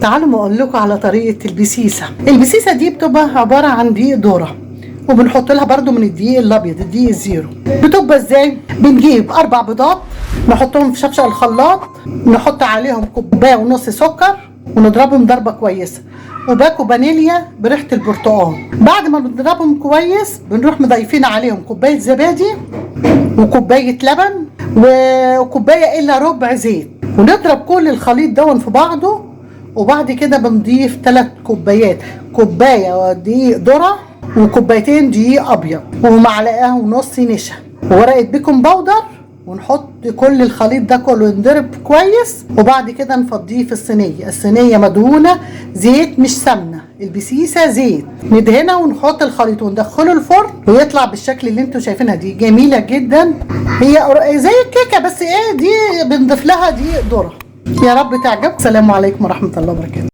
تعالوا ما اقول لكم على طريقه البسيسه. البسيسه دي بتبقى عباره عن دقيق ذره، وبنحط لها برده من الدقيق الابيض، الدقيق الزيرو. بتبقى ازاي؟ بنجيب 4 بيضات نحطهم في شفشق الخلاط، نحط عليهم كوبايه ونص سكر ونضربهم ضربه كويسه، وباكو فانيليا بريحه البرتقال. بعد ما بنضربهم كويس بنروح مضيفين عليهم كوبايه زبادي وكوبايه لبن وكوبايه الا ربع زيت، ونضرب كل الخليط دون في بعضه. وبعد كده بنضيف 3 كوبايات، كوبايه دقيق ذره وكوبايتين دقيق ابيض ومعلقه ونص نشا وورقه بيكنج باودر، ونحط كل الخليط ده كله ينضرب كويس. وبعد كده نفضيه في الصينيه، الصينيه مدهونه زيت مش سمنه، البسيسه زيت، ندهنها ونحط الخليط وندخله الفرن ويطلع بالشكل اللي انتوا شايفينها دي. جميله جدا، هي زي الكيكه بس ايه، دي بنضيف لها دقيق ذره. يا رب تعجبكم. السلام عليكم ورحمه الله وبركاته.